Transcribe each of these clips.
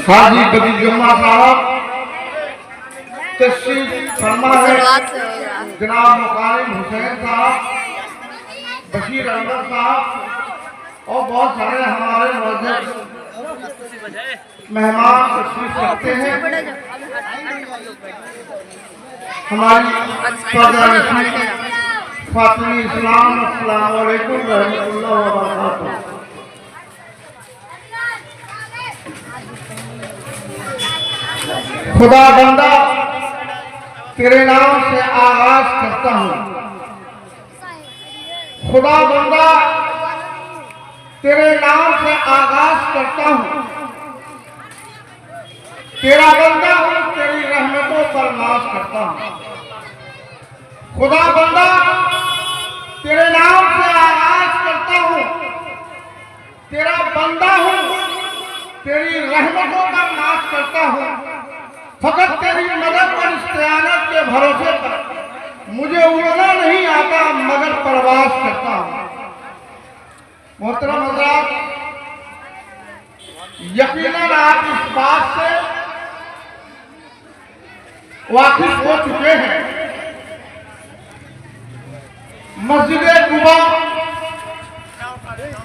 हाजी बदी जुम्मा साहब तशरीफ फरमा है। जनाब मुकारिम हुसैन साहब, बशीर अहमद साहब और बहुत सारे हमारे मौजूद मेहमान तशरीफ रखते हैं। हमारी फातिमी इस्लाम, अस्सलाम वालेकुम रहमतुल्लाह व बरकातहू। खुदा बंदा तेरे नाम से आगाज करता हूँ, खुदा बंदा तेरे नाम से आगाज करता हूँ, तेरा बंदा हूँ, तेरी रहमतों पर नाज करता हूँ। खुदा बंदा तेरे नाम से आगाज करता हूँ, तेरा बंदा हूँ, तेरी रहमतों पर नाज करता हूँ। फकत तेरी मदद और इस्तिआनत के भरोसे पर मुझे उड़ना नहीं आता मगर परवाज करता हूँ। मोहतरम हज़रात, यकीनन आप इस बात से वाकिफ हो चुके हैं, मस्जिद कुबा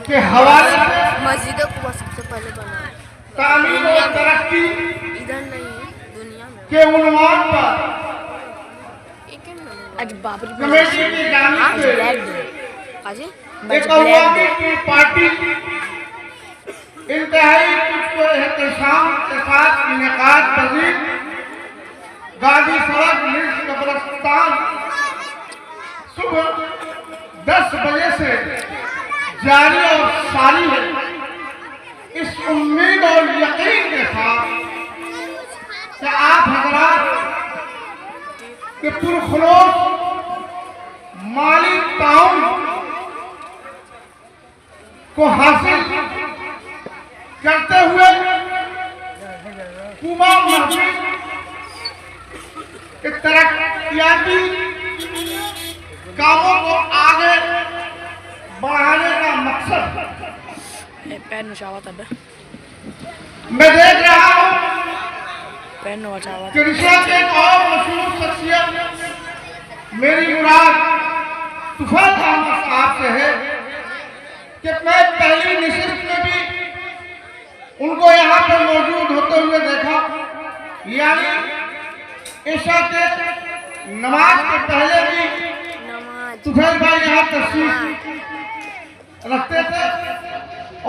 के हवाले से मस्जिद कुबा सबसे पहले बना तामीर और तरक्की इधर नहीं दुनिया में के उन्वान पर आज बाबरी कमेटी की जानिब से आज एक अवामी की पार्टी इंतहाई कुछ एहतशाम के साथ इनेकाद पजीर गांधी सड़क मिर्च कब्रिस्तान सुबह 10 बजे से जारी और सारी है। इस उम्मीद और यकीन के साथ कि आप हजरात के पुरखलोस माली ताउन को हासिल करते हुए कुबा मस्जिद के तरक्याती कामों को आगे बढ़ाने का मकसद पैन नशावा तब मैं देख रहा हूँ पैन नशावा कि रिश्ता के एक और मशहूर शख्सियत मेरी मुराद तुफैल अहमद साहब से है कि मैं पहली नशिस्त में भी उनको यहाँ पर मौजूद होते हुए देखा, यानी ईशा के नमाज के पहले भी तुफैल भाई यहाँ तशरीफ रखते थे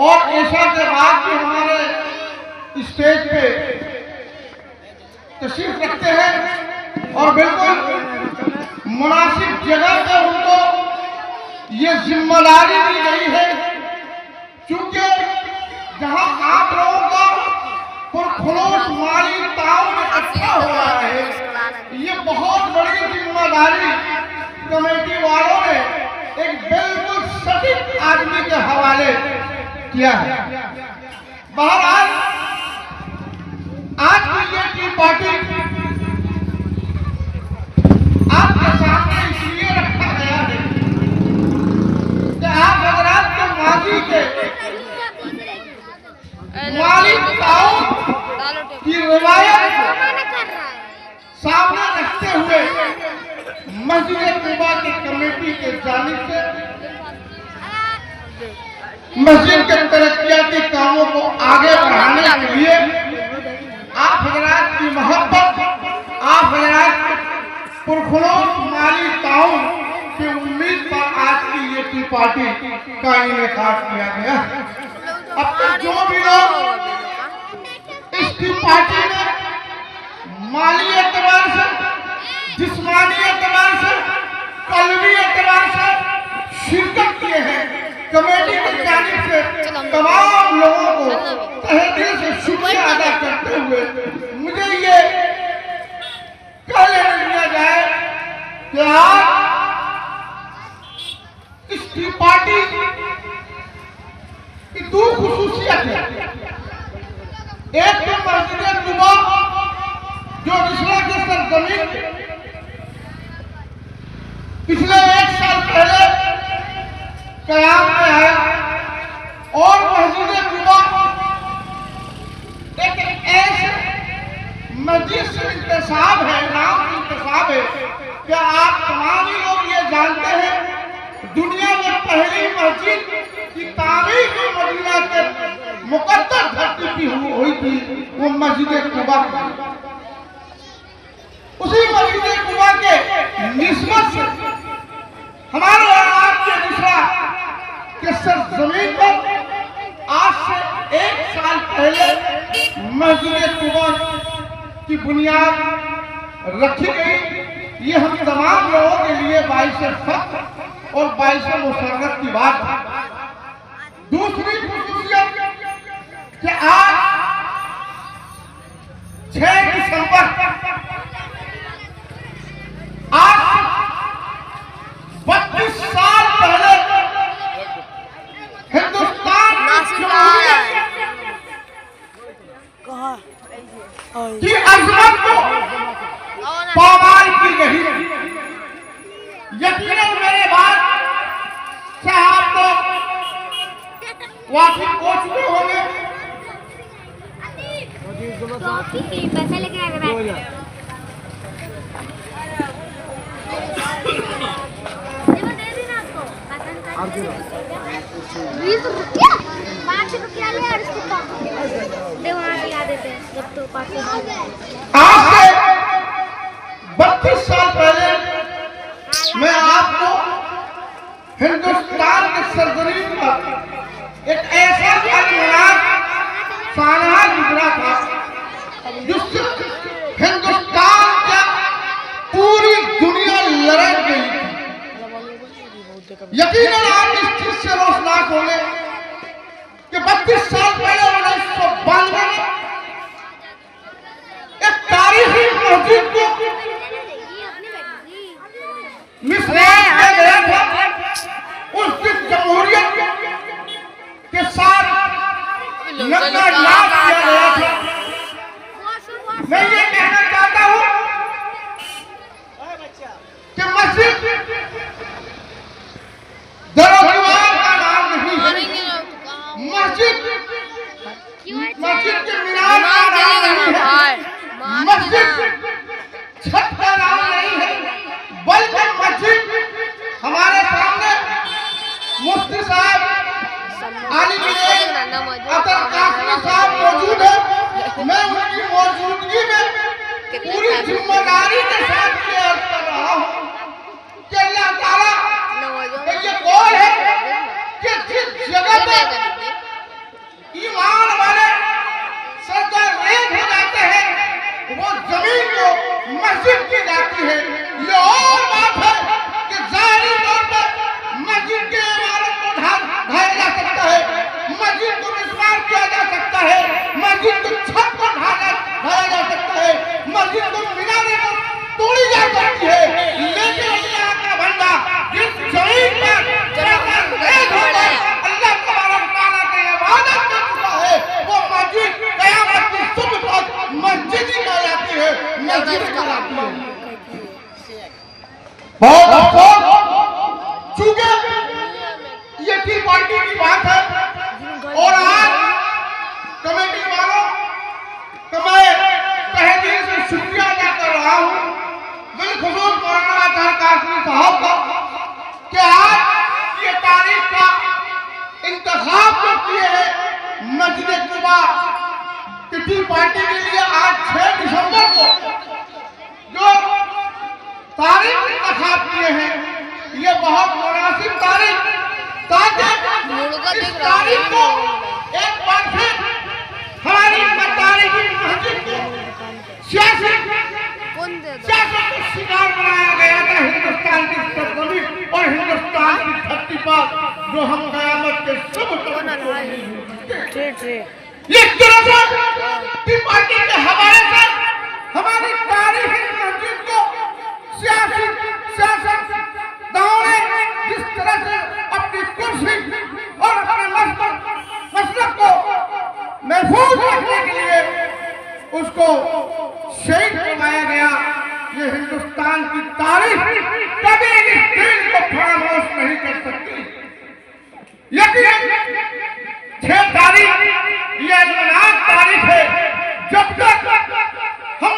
और ईशा के बाद भी हमारे स्टेज पे तशरीफ रखते हैं और बिल्कुल मुनासिब जगह पे उनको ये जिम्मेदारी दी गई है, क्योंकि जहां आप लोगों का पुरखुलूस माली ताउन इकट्ठा हो रहा है, ये बहुत बड़ी जिम्मेदारी कमेटी वालों ने एक बिल्कुल सटीक आदमी के हवाले किया है। बहरहाल आज की ये टी पार्टी आपके सामने इसलिए रखा गया है कि आप हजरात के माजी के माली ताउन की रिवायत सामने रखते हुए मस्जिद कुबा की कमेटी के जानिब से मस्जिद के तरक्याती कामों को आगे बढ़ाने के लिए आप हजरात की मोहब्बत, आप हजरात के पुरखुलूस माली ताउन की उम्मीद पर आज की ये टी पार्टी का इनेकाद किया गया। अब तक जो भी लोग इस टी पार्टी में माली एतबार से, जिस्मानी एतबार से, कल्बी एतबार से शिरकत किए हैं, कमेटी की जानिब से तमाम लोगों को तहे दिल से शुक्रिया अदा करते हुए मुझे ये कह लिया जाए कि आज इस टी पार्टी की दो खुसूसियत है। एक तो मस्जिद कुबा जो रिश्ता के सरजमीन पिछले 1 साल पहले कयाम में है और मस्जिद कुबा एक मस्जिद से इंतसाब है, नाम से इंतसाब है। क्या आप तमाम ही लोग ये जानते हैं दुनिया में पहली मस्जिद की तामीर जो मदीना के मुकद्दस धरती की हुई थी वो मस्जिद कुबा की। उसी मस्जिद कुबा के निस्बत से हमारे और आपके मिश्रा के सरजमीन पर आज से 1 साल पहले मस्जिद कुबा की बुनियाद रखी गई। ये हम तमाम लोगों के लिए बाइस फख्र और बाइस मुसर्रत की बात है। दूसरी खुसूसियत कि आज 6 दिसंबर आज 32 साल पहले हिंदुस्तान कहाँ की अजमत को पामाल की गई। यकीनन मेरे बाद से आप लोग वाकिफ हो चुके होंगे। पैसे लेके आ गए ₹20 ले और इसको दे वहाँ खिला देते हैं जब तो पास आज से 32 साल पहले मैं आपको हिंदुस्तान के सरजमीन पर एक ऐसा अलमनाक सानहा गुजरा था जिससे हिंदुस्तान का पूरी दुनिया लड़क गई थी। यकीनन आप इस चीज से रोशनाक होंगे कि 32 साल पहले 1992 में एक तारीखी मस्जिद को मिसराज किया गया था। उस दिन जमहूरियत के साथ नजरनाक किया गया था। मैं ये कहना चाहता हूँ कि मस्जिद दरवाज़ा का नाम नहीं है, मस्जिद के मीनार का नाम नहीं है, मस्जिद छत का नाम नहीं है, बल्कि मस्जिद हमारे सामने मुफ्ती साहब आली अतर कासमी साहब मौजूद है। मैं उनकी मौजूदगी में पूरी जिम्मेदारी के साथ ये अर्ज कर रहा हूँ कि अल्लाह ताला ये कौन है कि जिस जगह पे ईमान वाले सरकार रेत हो जाते हैं वो जमीन को मस्जिद की जाती है। ये और बात है कि ज़ाहिरी तौर पर मस्जिद की इमारत को ढाया जा सकता है, मस्जिद को मिसमार किया जा सकता है, मस्जिद को छत को ढाया जा सकता है, मस्जिद को मीनारे को तोड़ी जा सकती है, लेकिन अल्लाह का बंदा जिस जमीन पर अल्लाह तबारक तआला की इबादत कर चुका है वो मस्जिद क़यामत की सुबह तक मस्जिद ही कहलाती है, मस्जिद कहलाती है। बहुत अफसोस चूंकि ये टी पार्टी की बात है और आज कमेटी वालों तो मैं तहे दिल से शुक्रिया अदा कर रहा हूँ बिलखुसूस मौलाना अतर कासमी साहब का कि आज ये तारीख का इंतखाब जो किए हैं मस्जिद कुबा की टी पार्टी के लिए आज 6 दिसंबर को जो तारीख इंतखाब किए हैं ये बहुत मुनासिब तारीख, ताकि इस तारीख को एक बार फिर हमारी तारीखी मस्जिद को सियासत का शिकार बनाया गया था हिंदुस्तान की सरजमीन और हिंदुस्तान की धरती पर जो हम क़यामत के शुभ इस तरह से पार्टी के हवाले से हमारी तारीखी मस्जिद को सियासत ने जिस तरह से अपनी कुर्सी और अपने मसलक को महफूज रखने के लिए उसको शहीद करवाया गया। ये हिंदुस्तान की तारीख कभी इस दिन को फरामोश नहीं कर सकती। लेकिन 6 तारीख ये अलमनाक तारीख है जब तक हम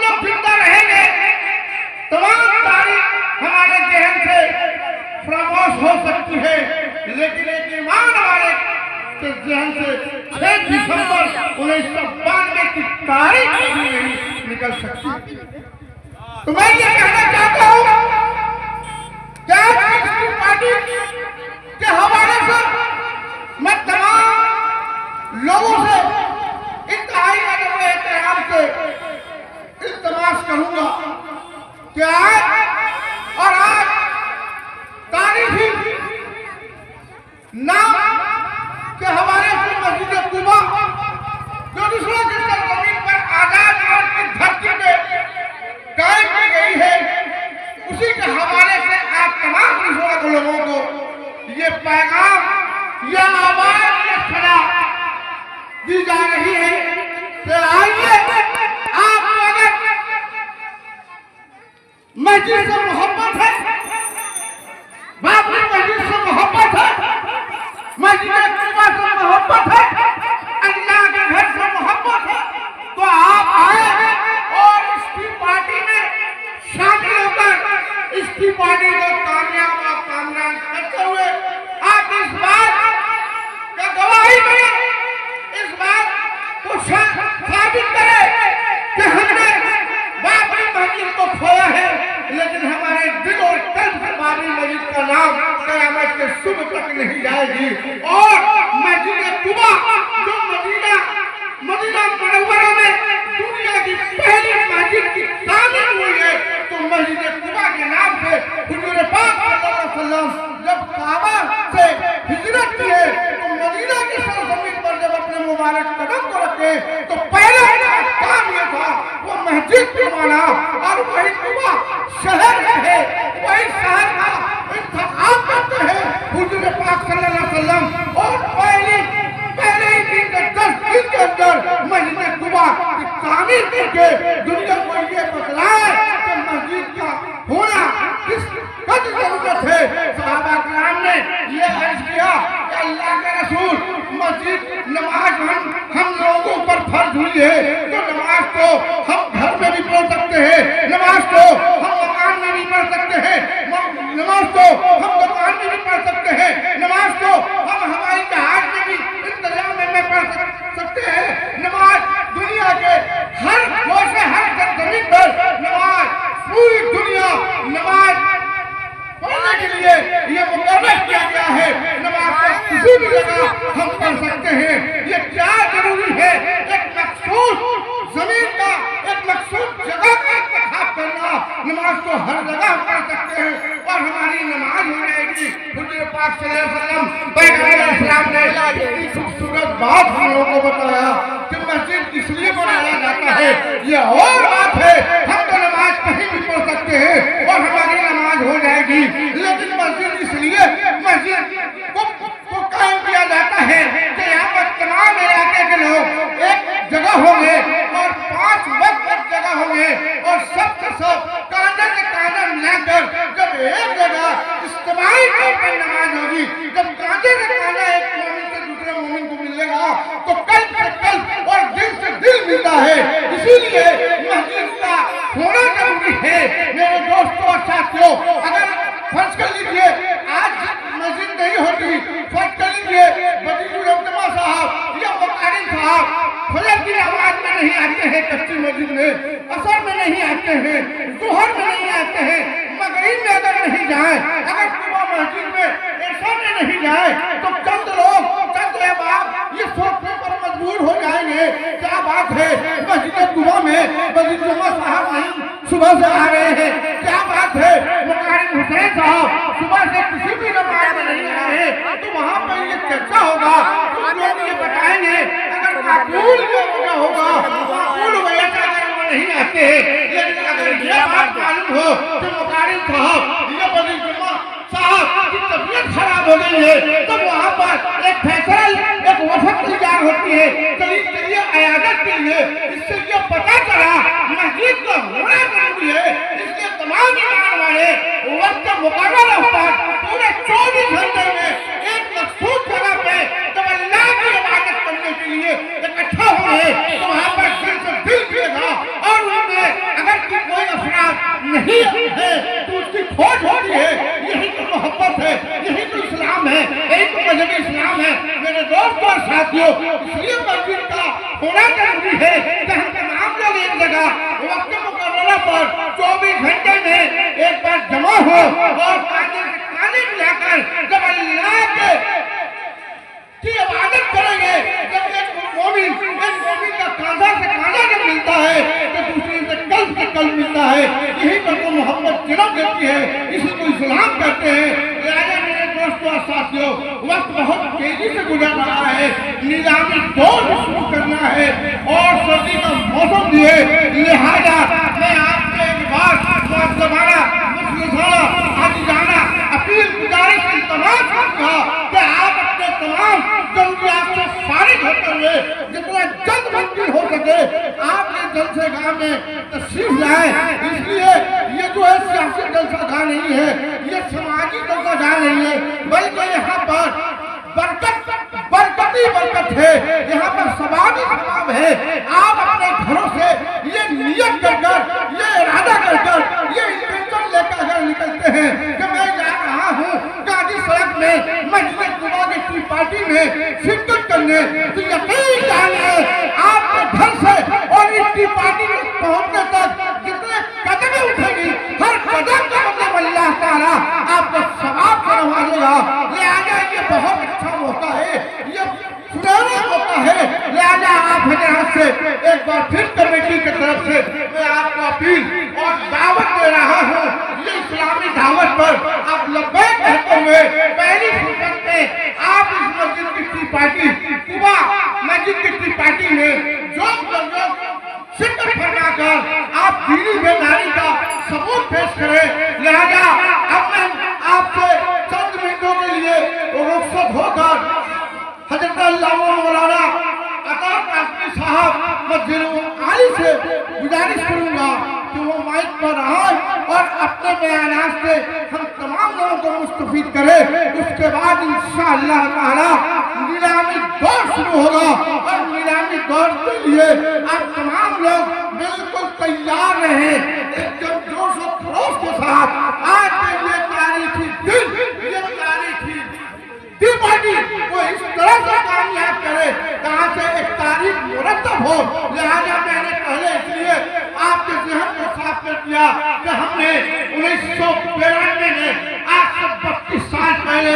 तारीख कभी नहीं निकल सकती। तो मैं ये कहना चाहता हूँ क्या कम्युनिस्ट पार्टी के हवाले से मैं तमाम लोगों से इंतहाई अदब एहतराम से इल्तमास करूंगा कि आज तारीखी नाम के हवाले से मस्जिद कुबा जो दूसरों की सरजमीन पर आजाद भारत की धरती पे कायम की गई है, उसी के हवाले से आप तमाम दूसरों के लोगों को ये पैगाम या आवाज या सलाह दी जा रही है कि आइए आप अगर मस्जिद से मोहब्बत है, बाबरी मस्जिद से मोहब्बत है, मस्जिद कुबा से मोहब्बत है, अल्लाह के घर से मोहब्बत है, तो आप आए और इसकी पार्टी में शामिल होकर इसकी पार्टी को कामयाब और कामयाब करते हुए आप इस बात का गवाही करें, इस बात को साबित करें कि हमने बाबरी मस्जिद को खोया है, लेकिन हमारे दिल और तन से बाबरी मस्जिद का नाम कयामत के सुबह तक नहीं जाएगी। और मस्जिद कुबा जो मदीना मुनव्वरा में दुनिया की पहली मस्जिद की तामीर हुई है, तो मस्जिद कुबा के नाम से हुजूर पाक सल्लल्लाहु अलैहि वसल्लम जब काबा से हिजरत की है, तो मदीना की सरजमीन पर जब अपने मुबारक कदम को रखे तो पहला काम ये था वो मस्जिद बनवाना, और वही कुबा शहर है, वही शहर का इंतखाब करते हैं हुजूर पाक सल्लल्लाहु अलैहि वसल्लम। और पहले ही दिन के 10 दिन के अंदर मस्जिद कुबा की तामीर करके दुनिया को ये बतलाए कि मस्जिद का होना किस कद जरूरत है। सहाबा किराम ने ये अर्ज किया कि अल्लाह के रसूल, मस्जिद नमाज हम लोगों पर फर्ज हुई है, तो नमाज तो हम घर में भी पढ़ सकते हैं, नमाज तो हम मकान में भी पढ़ सकते हैं, नमाज तो हम दुकान में भी पढ़ सकते हैं, नमाज तो हम हवाई जहाज में भी इंतजाम में पढ़ सकते हैं, नमाज दुनिया के हर कोने हर जमीन पर नमाज, पूरी दुनिया नमाज पढ़ने के लिए ये मुकर्रर किया गया है। नमाज किसी भी जगह हम पढ़ सकते हैं। ये क्या जरूरी है, एक मखसूस जमीन का, एक मखसूस जगह का इंतखाब करना। नमाज तो हर जगह पढ़ सकते हैं और हमारी नमाज हो जाएगी। हुजूर पाक सल्लल्लाहु अलैहि वसल्लम पैगंबर इस्लाम ने खूबसूरत बात हम लोगों को बताया कि मस्जिद इसलिए बनाया जाता है, ये और बात है, हम तो नमाज कहीं भी पढ़ सकते हैं और हमारी नमाज हो जाएगी, लेकिन मस्जिद इसलिए मस्जिद को कायम किया जाता है कि यहाँ पर तमाम इलाके के लोग एक जगह होंगे और 5 वक्त एक जगह होंगे और सबके सब कांधे से कांधा मिलाकर जब एक जगह इज्तिमाई तौर पर नमाज होगी, जब कांधे से कांधा एक मोमिन से दूसरे मोमिन को मिलेगा तो कल से कल और दिल से दिल मिलता है। इसीलिए मस्जिद का होना जरूरी है। मेरे दोस्तों और साथियों, अगर फर्ज कर लीजिए आज मस्जिद नहीं होती, फर्ज कर लीजिए बदीजुल उलमा साहब या मुकारिन साहब फजर की नमाज में नहीं आते हैं, कच्ची मस्जिद में असर में नहीं आते हैं, जोहर में नहीं आते हैं, मगरिब में अगर नहीं जाए, अगर कुबा मस्जिद में ऐसा में नहीं जाए तो चंद लोग, चंद अहबाब ये सोचने पर मजबूर हो जाएंगे क्या बात है मस्जिद कुबा में बदीजुल उलमा साहब नहीं सुबह से आ रहे हैं, क्या बात है मुकारिन हुसैन साहब सुबह से किसी भी नमाज में नहीं आ रहे, तो वहाँ पर ये चर्चा होगा, कुछ लोग ये बताएंगे अगर माकूल जो होगा, माकूल वैसा नहीं आते हैं, लेकिन अगर ये बात मालूम हो कि मुकारिन साहब ये बदीजुल उलमा साहब की तबीयत खराब हो गई है, तब वहाँ पर एक फैसला, एक वफद तैयार होती है करीब के लिए अयादत के लिए। इससे ये पता चला मस्जिद का होना जरूरी है, इसलिए तमाम ईमान वाले वक्त मुकर्रर पर पूरे 24 घंटे में एक मखसूस जगह पे जब अल्लाह की इबादत करने के लिए इकट्ठा हुए तो वहाँ पर दिल से दिल मिलेगा और उनमें अगर कोई अफराद नहीं है तो उसकी खोज होती है। यही तो मोहब्बत है, यही तो इस्लाम है, यही तो मजहब इस्लाम है। मेरे दोस्तों और साथियों, इसलिए मस्जिद का होना जरूरी है कि हम का वक्त मुकर्ररा पर 24 घंटे में एक बार जमा हो और कांधे से कांधे मिलाकर जब अल्लाह की इबादत करेंगे, जब एक मोमिन का कांधा से कांधा जब मिलता है तो दूसरे से कल्ब से कल्ब मिलता है। यही पर तो मोहब्बत जन्म देती है, इसी को इस्लाम कहते हैं। लिहाजा मेरे दोस्तों और साथियों, वक्त बहुत तेजी से गुजर रहा है, नीलामी दौर शुरू करना है और सर्दी का मौसम भी है। लिहाजा मैं आपसे एक बात मुआज़्ज़बाना, मुखलिसाना, आजिज़ाना अपील गुजारिश इल्तिमास करूंगा कि आप अपने तमाम जरूरियात से फारिग होते हुए जितना जल्द मुमकिन हो सके आप ये जलसेगाह में तशरीफ लाएं। इसलिए ये जो है सियासी जलसागाह नहीं है, ये समाजी जलसागाह नहीं है, बल्कि यहाँ पर बरकत है, यहाँ पर सवाब ही सवाब है। आप अपने घरों से ये नियत कर ये इरादा कर ये इंटेंशन लेकर अगर निकलते हैं कि मैं जा रहा हूँ गाजी सड़क में मस्जिद कुबा की टी पार्टी में शिरकत करने, तो यकीन जानिए आपके घर से और इस टी पार्टी में पहुँचने तक जितने कदमें उठेगी, हर कदम का मतलब अल्लाह ताला आपको सवाब से नवाजेगा। लिहाजा ये बहुत अच्छा होता है, ये सुनहरा होता है। लिहाजा आप हजरात से एक बार फिर कमेटी की तरफ से मैं आपको अपील और दावत दे रहा हूँ, ये इस्लामी दावत पर आप लब्बैक कहते हुए पहली फुर्सत में आप इस मस्जिद की टी पार्टी कुबा मस्जिद की टी पार्टी में जो शिरकत फरमाकर आप दीनी बेदारी का सबूत पेश करें। लिहाजा अब मैं आपसे चंद मिनटों के लिए रुखसत होकर हजरत अल्लामा मौलाना अता कासमी साहब मस्जिद आली से गुजारिश करूंगा कि वो माइक पर आए और अपने बयानात से हम तमाम लोगों को मुस्तफीद करें। उसके बाद इंशाअल्लाह ताला नीलामी दौर शुरू होगा और नीलामी दौर के लिए आप तमाम लोग बिल्कुल तैयार रहें, एकदम जोश और खरोश के साथ। आज के ये तारीखी दिन, ये तारीखी टी पार्टी को इस तरह से कामयाब करे कहाँ से एक तारीख मुरतब हो। लिहाजा मैंने पहले इसलिए आपके जहन को साफ कर दिया कि हमने 1992 में आज से 32 साल पहले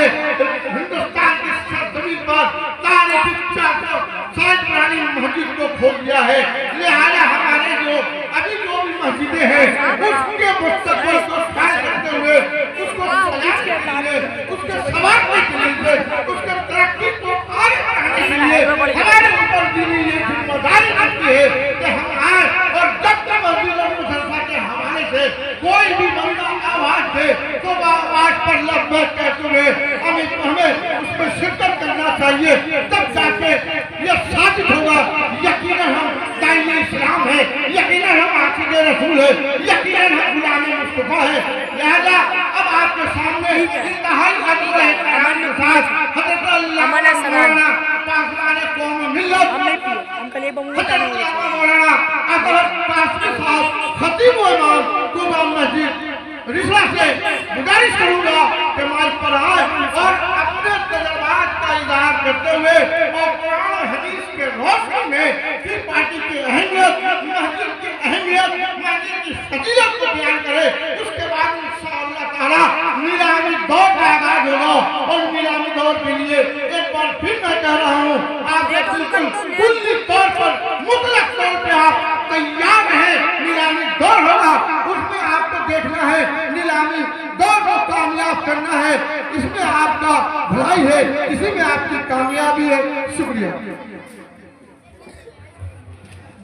हिंदुस्तान की सरजमीन पर तारीखी 400 साल पुरानी मस्जिद को खोल दिया है। लिहाजा हमारे जो अभी जो भी मस्जिदें हैं उसके मुस्तकबिल को ख्याल करते हुए उसको उसके संवारने के लिए, उसके तरक्की को आगे बढ़ाने के लिए हमारे ऊपर दीनी ये जिम्मेदारी बनती है कि हम आए और जब तक मस्जिद और मुसलमान के हवाले से कोई भी बंदा आवाज दे तो आवाज पर लब्बैक कहते हुए हमें उसमें शिरकत करना चाहिए। तब जाके ये साबित होगा यकीनन हम दाईए इस्लाम है, यकीनन हम आशिक़े रसूल है, यकीनन हम गुलामे मुस्तफा है। लिहाजा अब आपके सामने इंतहाई अदब एहतराम के साथ हज़रत अल्लामा मौलाना पासवान कौम मिल्लत मौलाना अता कासमी साहब खतीब व इमाम कुबा मस्जिद रिसला से गुजारिश करूंगा कि माइक पर आए और अपने तजुर्बात का इज़हार करते हुए और कुरान और हदीस के रोशनी में टी पार्टी की अहमियत, मस्जिद की अहमियत, मस्जिद की फजीलत को बयान करे। उसके बाद इंशाअल्लाह ताला नीलामी दौर का आगाज होगा और नीलामी दौर के लिए एक बार फिर मैं कह रहा हूँ आप बिल्कुल कुल्ली तौर पर मुतलक तौर पर आप तैयार रहें। नीलामी दौर होगा, उसमें आपको देखना है, नीलामी दौर को कामयाब करना है, इसमें आपका भलाई है, इसी में आपकी कामयाबी है। शुक्रिया।